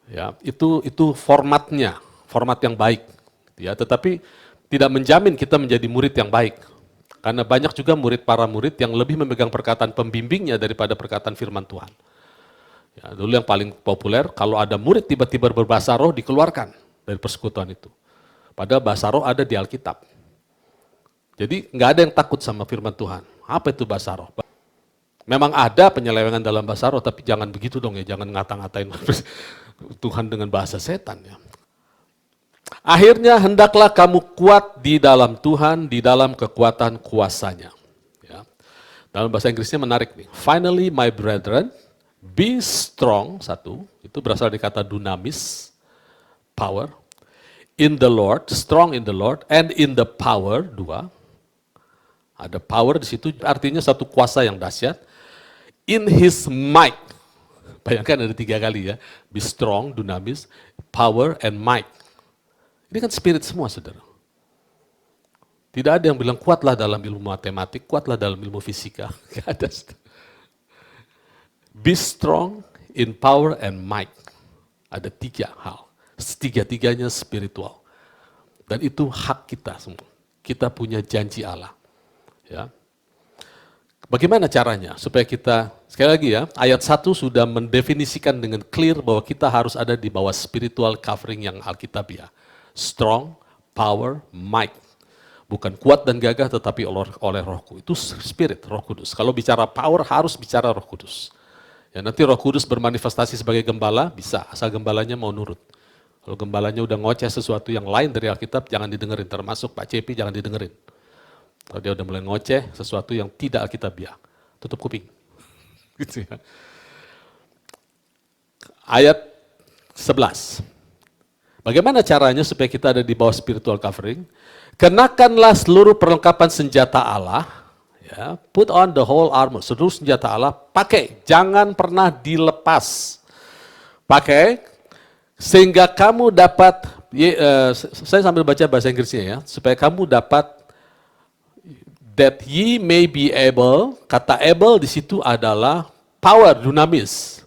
Ya, itu formatnya, format yang baik. Ya, tetapi tidak menjamin kita menjadi murid yang baik. Karena banyak juga para murid yang lebih memegang perkataan pembimbingnya daripada perkataan firman Tuhan. Ya, dulu yang paling populer, kalau ada murid tiba-tiba berbahasa roh, dikeluarkan dari persekutuan itu. Padahal bahasa roh ada di Alkitab. Jadi nggak ada yang takut sama firman Tuhan. Apa itu bahasa roh? Memang ada penyelewengan dalam bahasa roh, tapi jangan begitu dong ya, jangan ngata-ngatain Tuhan dengan bahasa setan ya. Akhirnya hendaklah kamu kuat di dalam Tuhan, di dalam kekuatan kuasanya. Ya. Dalam bahasa Inggrisnya menarik nih. Finally my brethren, be strong, satu, itu berasal dari kata dunamis, power, in the Lord, strong in the Lord, and in the power, dua. Ada power di situ, artinya satu kuasa yang dahsyat. In his might, bayangkan ada 3 kali ya, be strong, dunamis, power, and might. Ini kan spirit semua, saudara. Tidak ada yang bilang kuatlah dalam ilmu matematik, kuatlah dalam ilmu fisika. Tidak ada. Be strong in power and might. Ada 3 hal. Tiga-tiganya spiritual. Dan itu hak kita semua. Kita punya janji Allah. Ya. Bagaimana caranya? Supaya kita, sekali lagi ya, ayat 1 sudah mendefinisikan dengan clear bahwa kita harus ada di bawah spiritual covering yang Alkitabiah. Strong, power, might. Bukan kuat dan gagah tetapi oleh Rohku. Itu spirit, Roh Kudus. Kalau bicara power harus bicara Roh Kudus. Ya, nanti Roh Kudus bermanifestasi sebagai gembala, bisa, asal gembalanya mau nurut. Kalau gembalanya udah ngoceh sesuatu yang lain dari Alkitab, jangan didengerin. Termasuk Pak Cepi, jangan didengerin. Kalau dia udah mulai ngoceh sesuatu yang tidak Alkitabiah, tutup kuping. Gitu ya. Ayat 11. Bagaimana caranya supaya kita ada di bawah spiritual covering? Kenakanlah seluruh perlengkapan senjata Allah, ya, put on the whole armor, seluruh senjata Allah, pakai, jangan pernah dilepas. Pakai, sehingga kamu dapat, saya sambil baca bahasa Inggrisnya ya, supaya kamu dapat, that ye may be able, kata able di situ adalah power, dunamis.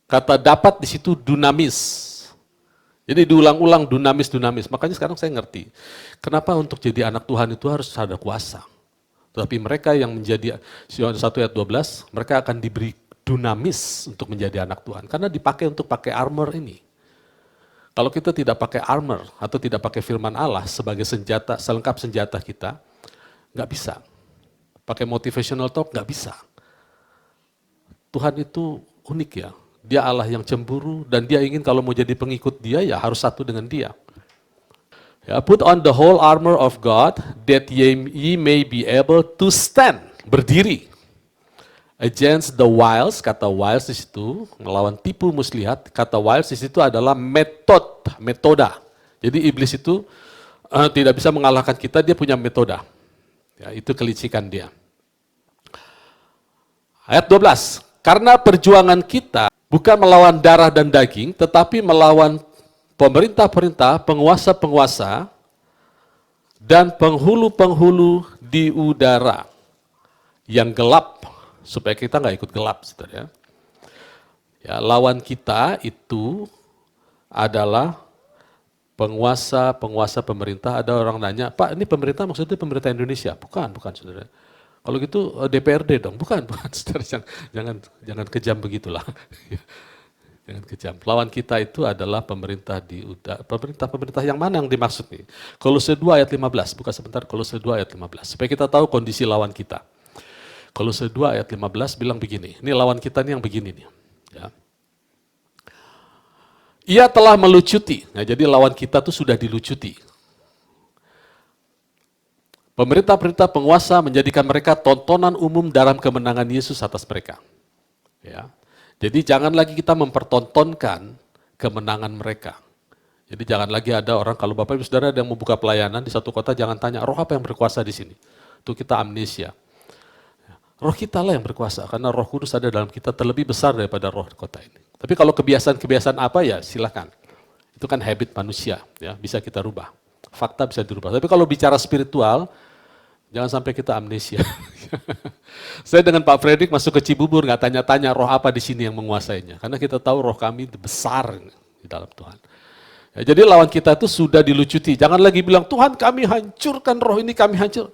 Kata dapat di situ dunamis. Jadi diulang-ulang dunamis. Makanya sekarang saya ngerti. Kenapa untuk jadi anak Tuhan itu harus ada kuasa. Tetapi mereka yang menjadi, Yohanes 1 ayat 12, mereka akan diberi dunamis untuk menjadi anak Tuhan. Karena dipakai untuk pakai armor ini. Kalau kita tidak pakai armor atau tidak pakai firman Allah sebagai senjata, selengkap senjata kita, nggak bisa. Pakai motivational talk nggak bisa. Tuhan itu unik ya. Dia Allah yang cemburu dan dia ingin kalau mau jadi pengikut dia ya harus satu dengan dia. Ya, put on the whole armor of God that ye may be able to stand, berdiri. Against the wiles, kata wiles di situ melawan tipu muslihat, kata wiles di situ adalah metoda. Jadi iblis itu tidak bisa mengalahkan kita, dia punya metoda. Ya, itu kelicikan dia. Ayat 12, karena perjuangan kita bukan melawan darah dan daging, tetapi melawan pemerintah-pemerintah, penguasa-penguasa, dan penghulu-penghulu di udara yang gelap, supaya kita nggak ikut gelap, saudara. Ya, lawan kita itu adalah penguasa pemerintah. Ada orang nanya, Pak, ini pemerintah maksudnya pemerintah Indonesia? Bukan, saudara. Kalau gitu DPRD dong? Bukan, saudara. Jangan kejam begitulah. Jangan kejam. Lawan kita itu adalah pemerintah di udara. Pemerintah yang mana yang dimaksud nih? Kolose 2 ayat 15. Buka sebentar Kolose 2 ayat 15. Supaya kita tahu kondisi lawan kita. Kolose 2 ayat 15 bilang begini. Ini lawan kita nih yang begini nih. Ya. Ia telah melucuti. Nah, jadi lawan kita tuh sudah dilucuti. Pemerintah-pemerintah penguasa menjadikan mereka tontonan umum dalam kemenangan Yesus atas mereka. Ya. Jadi jangan lagi kita mempertontonkan kemenangan mereka. Jadi jangan lagi ada orang, kalau Bapak Ibu Saudara ada yang membuka pelayanan di satu kota, jangan tanya, roh apa yang berkuasa di sini? Itu kita amnesia. Roh kita lah yang berkuasa, karena Roh Kudus ada dalam kita terlebih besar daripada roh di kota ini. Tapi kalau kebiasaan-kebiasaan apa ya silakan. Itu kan habit manusia, ya bisa kita rubah. Fakta bisa dirubah. Tapi kalau bicara spiritual, jangan sampai kita amnesia. Saya dengan Pak Fredrik masuk ke Cibubur, nggak tanya-tanya roh apa di sini yang menguasainya. Karena kita tahu roh kami besar di dalam Tuhan. Ya, jadi lawan kita itu sudah dilucuti. Jangan lagi bilang, Tuhan kami hancurkan roh ini, kami hancur.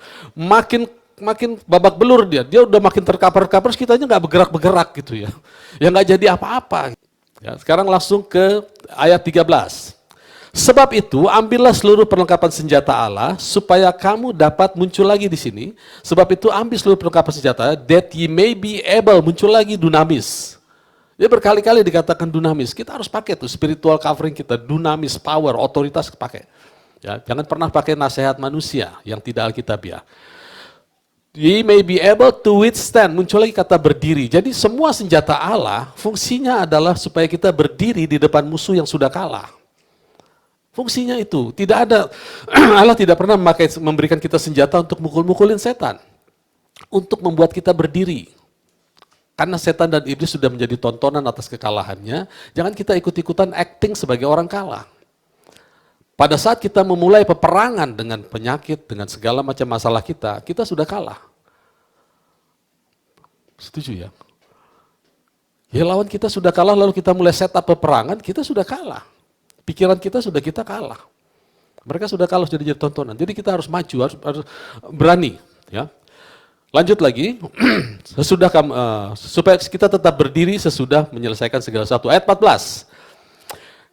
Makin babak belur dia udah makin terkapar-kapar, kita aja nggak bergerak-bergerak gitu ya. Ya nggak jadi apa-apa. Ya, sekarang langsung ke ayat 13. Sebab itu ambillah seluruh perlengkapan senjata Allah supaya kamu dapat muncul lagi di sini. Sebab itu ambil seluruh perlengkapan senjata that ye may be able, muncul lagi dunamis. Dia berkali-kali dikatakan dunamis. Kita harus pakai tuh spiritual covering kita, dunamis, power, otoritas pakai. Ya, jangan pernah pakai nasihat manusia yang tidak alkitabiah. Ye may be able to withstand, muncul lagi kata berdiri. Jadi semua senjata Allah fungsinya adalah supaya kita berdiri di depan musuh yang sudah kalah. Fungsinya itu, tidak ada, Allah tidak pernah memberikan kita senjata untuk mukul-mukulin setan. Untuk membuat kita berdiri. Karena setan dan iblis sudah menjadi tontonan atas kekalahannya, jangan kita ikut-ikutan acting sebagai orang kalah. Pada saat kita memulai peperangan dengan penyakit, dengan segala macam masalah kita sudah kalah. Setuju ya? Ya lawan kita sudah kalah, lalu kita mulai set up peperangan, kita sudah kalah. Pikiran kita sudah kita kalah. Mereka sudah kalah, sudah jadi tontonan. Jadi kita harus maju, harus berani. Ya. Lanjut lagi, supaya kita tetap berdiri sesudah menyelesaikan segala sesuatu. Ayat 14.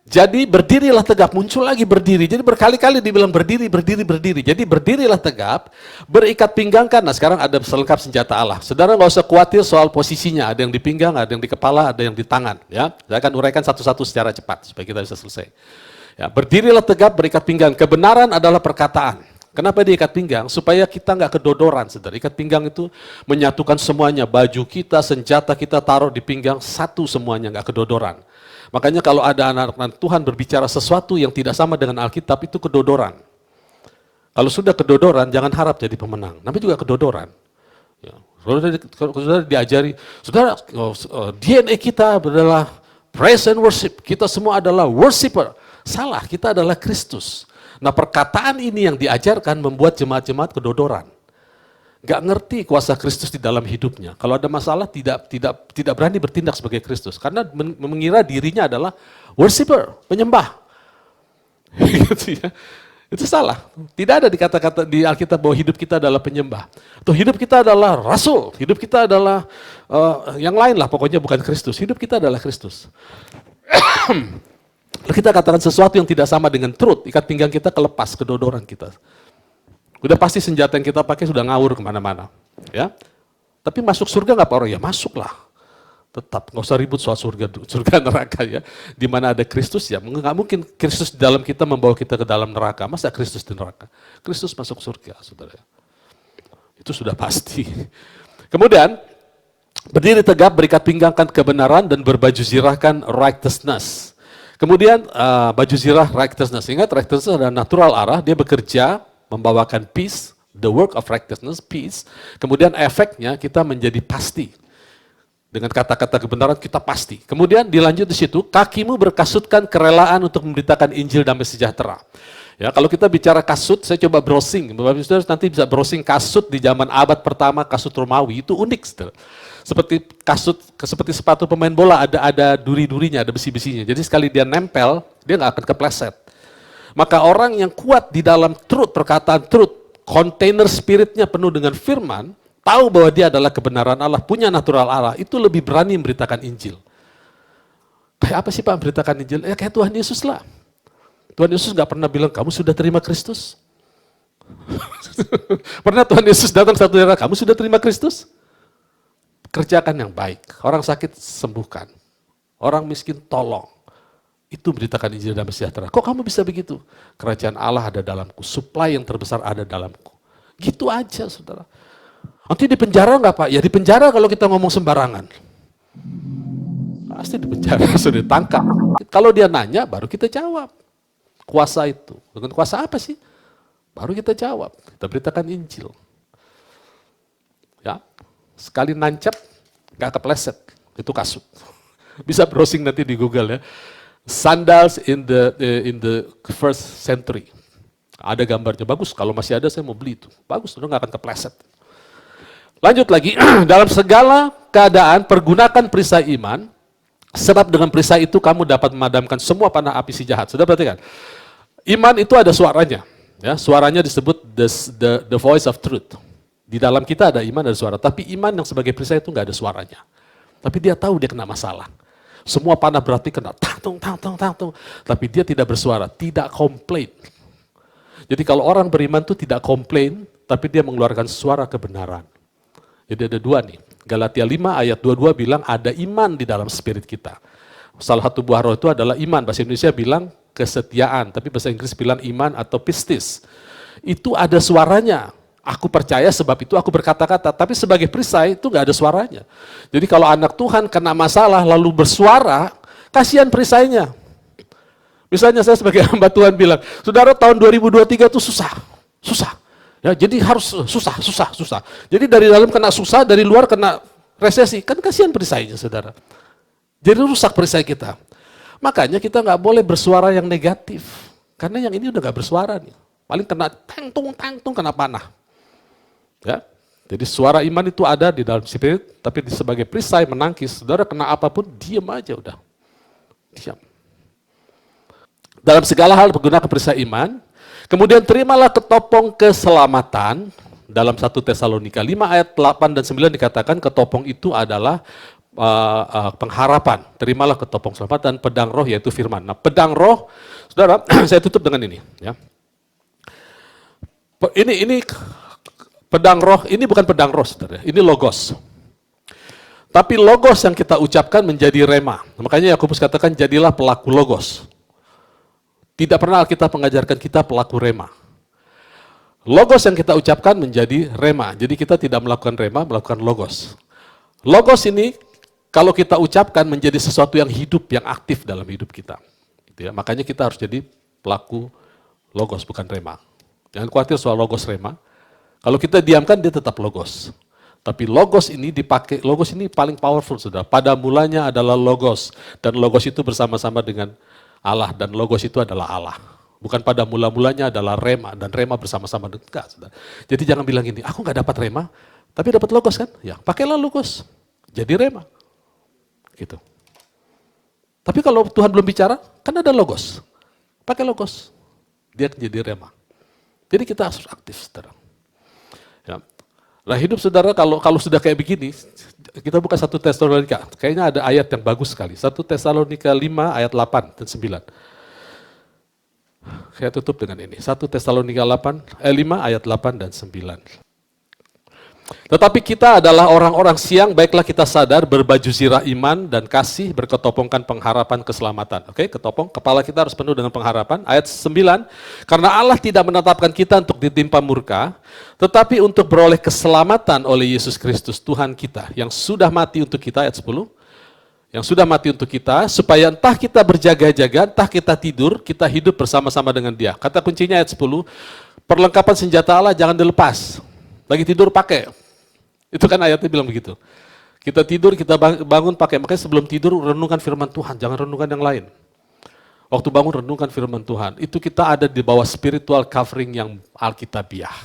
Jadi berdirilah tegap, muncul lagi berdiri. Jadi berkali-kali dibilang berdiri. Jadi berdirilah tegap, berikat pinggang kanan. Nah sekarang ada selengkap senjata Allah. Saudara nggak usah khawatir soal posisinya. Ada yang di pinggang, ada yang di kepala, ada yang di tangan. Ya, saya akan uraikan satu-satu secara cepat supaya kita bisa selesai. Ya, berdirilah tegap, berikat pinggang. Kebenaran adalah perkataan. Kenapa diikat pinggang? Supaya kita nggak kedodoran, saudara. Ikat pinggang itu menyatukan semuanya. Baju kita, senjata kita taruh di pinggang, satu semuanya, nggak kedodoran. Makanya kalau ada anak-anak Tuhan berbicara sesuatu yang tidak sama dengan Alkitab, itu kedodoran. Kalau sudah kedodoran, jangan harap jadi pemenang. Namanya juga kedodoran. Ya. Saudara diajari, saudara DNA kita adalah praise and worship. Kita semua adalah worshiper. Salah, kita adalah Kristus. Nah perkataan ini yang diajarkan membuat jemaat-jemaat kedodoran. Gak ngerti kuasa Kristus di dalam hidupnya. Kalau ada masalah tidak berani bertindak sebagai Kristus. Karena mengira dirinya adalah worshiper, penyembah. Gitu ya. Itu salah. Tidak ada dikata-kata di Alkitab bahwa hidup kita adalah penyembah. Atau hidup kita adalah rasul. Hidup kita adalah yang lain lah, pokoknya bukan Kristus. Hidup kita adalah Kristus. Lalu kita katakan sesuatu yang tidak sama dengan truth, ikat pinggang kita kelepas, kedodoran kita. Udah pasti senjata yang kita pakai sudah ngawur kemana-mana. Ya. Tapi masuk surga nggak Pak orang? Ya masuklah. Tetap, nggak usah ribut soal surga neraka ya. Di mana ada Kristus ya, nggak mungkin Kristus di dalam kita membawa kita ke dalam neraka. Masa Kristus di neraka? Kristus masuk surga, saudara. Itu sudah pasti. Kemudian, berdiri tegap, berikat pinggangkan kebenaran, dan berbaju zirahkan righteousness. Kemudian, baju zirah righteousness. Ingat, righteousness adalah natural arah, dia bekerja, membawakan peace, the work of righteousness, peace. Kemudian efeknya kita menjadi pasti. Dengan kata-kata kebenaran kita pasti. Kemudian dilanjut di situ, kakimu berkasutkan kerelaan untuk memberitakan Injil damai sejahtera. Ya, kalau kita bicara kasut, saya coba browsing. Bapak Ibu nanti bisa browsing kasut di zaman abad pertama, kasut Romawi, itu unik. Saudara. Seperti kasut, seperti sepatu pemain bola, ada duri-durinya, ada besi-besinya. Jadi sekali dia nempel, dia nggak akan kepleset. Maka orang yang kuat di dalam truth, perkataan truth, kontainer spiritnya penuh dengan firman, tahu bahwa dia adalah kebenaran Allah, punya natural Allah, itu lebih berani memberitakan Injil. Kayak apa sih Pak memberitakan Injil? Ya kayak Tuhan Yesus lah. Tuhan Yesus nggak pernah bilang, kamu sudah terima Kristus? Pernah Tuhan Yesus datang satu daerah, kamu sudah terima Kristus? Kerjakan yang baik, orang sakit sembuhkan, orang miskin tolong. Itu beritakan Injil damai sejahtera. Kok kamu bisa begitu? Kerajaan Allah ada dalamku, supply yang terbesar ada dalamku. Gitu aja saudara. Nanti di penjara nggak Pak? Ya di penjara kalau kita ngomong sembarangan. Pasti di penjara, sudah ditangkap. Kalau dia nanya, baru kita jawab. Kuasa itu. Dengan kuasa apa sih? Baru kita jawab. Kita beritakan Injil. Ya, sekali nancap, nggak kepleset. Itu kasut. Bisa browsing nanti di Google ya. Sandals in the first century. Ada gambarnya, bagus. Kalau masih ada saya mau beli itu. Bagus, udah nggak akan kepleset. Lanjut lagi, dalam segala keadaan pergunakan perisai iman, sebab dengan perisai itu kamu dapat memadamkan semua panah api si jahat. Sudah perhatikan? Iman itu ada suaranya, ya, suaranya disebut the voice of truth. Di dalam kita ada iman, ada suara, tapi iman yang sebagai perisai itu nggak ada suaranya. Tapi dia tahu dia kena masalah. Semua panah berarti kena tang tung, tapi dia tidak bersuara, tidak komplain. Jadi kalau orang beriman itu tidak komplain, tapi dia mengeluarkan suara kebenaran. Jadi ada dua nih, Galatia 5 ayat 22 bilang ada iman di dalam spirit kita. Salah satu buah roh itu adalah iman, bahasa Indonesia bilang kesetiaan, tapi bahasa Inggris bilang iman atau pistis. Itu ada suaranya, aku percaya sebab itu aku berkata-kata, tapi sebagai perisai itu nggak ada suaranya. Jadi kalau anak Tuhan kena masalah lalu bersuara, kasihan perisainya. Misalnya saya sebagai hamba Tuhan bilang, saudara tahun 2023 itu susah. Ya, jadi harus susah. Jadi dari dalam kena susah, dari luar kena resesi. Kan kasihan perisainya, saudara. Jadi rusak perisai kita. Makanya kita nggak boleh bersuara yang negatif. Karena yang ini udah nggak bersuara nih. Paling kena tang-tung, kena panah. Ya, jadi suara iman itu ada di dalam spirit, tapi sebagai perisai menangkis. Saudara kena apapun, diam aja udah. Diam. Dalam segala hal menggunakan perisai iman. Kemudian terimalah ketopong keselamatan, dalam 1 Tesalonika 5 ayat 8 dan 9 dikatakan ketopong itu adalah pengharapan. Terimalah ketopong keselamatan, pedang roh yaitu firman. Nah pedang roh, saudara, saya tutup dengan ini. Ya. Ini pedang roh, ini bukan pedang roh, saudara. Ini logos. Tapi logos yang kita ucapkan menjadi rema. Makanya Yakobus katakan jadilah pelaku logos. Tidak pernah Alkitab mengajarkan kita pelaku rema. Logos yang kita ucapkan menjadi rema. Jadi kita tidak melakukan rema, melakukan logos. Logos ini kalau kita ucapkan menjadi sesuatu yang hidup, yang aktif dalam hidup kita. Gitu ya. Makanya kita harus jadi pelaku logos, bukan rema. Jangan khawatir soal logos rema. Kalau kita diamkan dia tetap logos. Tapi logos ini dipakai, logos ini paling powerful, saudara. Pada mulanya adalah logos. Dan logos itu bersama-sama dengan Allah, dan logos itu adalah Allah. Bukan pada mula-mulanya adalah rema, dan rema bersama-sama dengan saudara. Jadi jangan bilang gini, aku nggak dapat rema, tapi dapat logos kan? Ya, pakailah logos. Jadi rema. Gitu. Tapi kalau Tuhan belum bicara, kan ada logos. Pakai logos. Dia jadi rema. Jadi kita harus aktif, saudara. Ya. Nah hidup saudara kalau sudah kayak begini, Kita buka 1 Tesalonika, kayaknya ada ayat yang bagus sekali. 1 Tesalonika 5 ayat 8 dan 9. Saya tutup dengan ini. 1 Tesalonika 5 ayat 8 dan 9. Tetapi kita adalah orang-orang siang, baiklah kita sadar, berbaju zirah iman dan kasih, berketopongkan pengharapan keselamatan. Oke, ketopong, kepala kita harus penuh dengan pengharapan. Ayat 9, karena Allah tidak menetapkan kita untuk ditimpa murka, tetapi untuk beroleh keselamatan oleh Yesus Kristus Tuhan kita, yang sudah mati untuk kita, ayat 10, yang sudah mati untuk kita, supaya entah kita berjaga-jaga, entah kita tidur, kita hidup bersama-sama dengan Dia. Kata kuncinya ayat 10, perlengkapan senjata Allah jangan dilepas. Lagi tidur pakai. Itu kan ayatnya bilang begitu. Kita tidur, kita bangun pakai. Makanya sebelum tidur renungkan firman Tuhan, jangan renungkan yang lain. Waktu bangun renungkan firman Tuhan. Itu kita ada di bawah spiritual covering yang alkitabiah.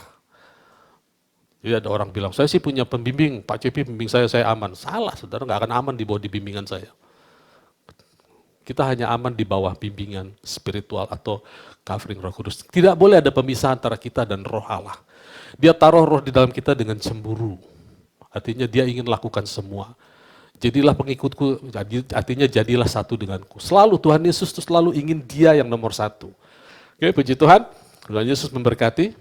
Jadi ada orang bilang, saya sih punya pembimbing, Pak Cepi pembimbing saya aman. Salah, saudara, nggak akan aman di bawah bimbingan saya. Kita hanya aman di bawah bimbingan spiritual atau covering Roh Kudus. Tidak boleh ada pemisahan antara kita dan Roh Allah. Dia taruh roh di dalam kita dengan cemburu. Artinya dia ingin lakukan semua. Jadilah pengikutku, artinya jadilah satu denganku. Selalu Tuhan Yesus itu selalu ingin dia yang nomor satu. Oke, puji Tuhan. Tuhan Yesus memberkati.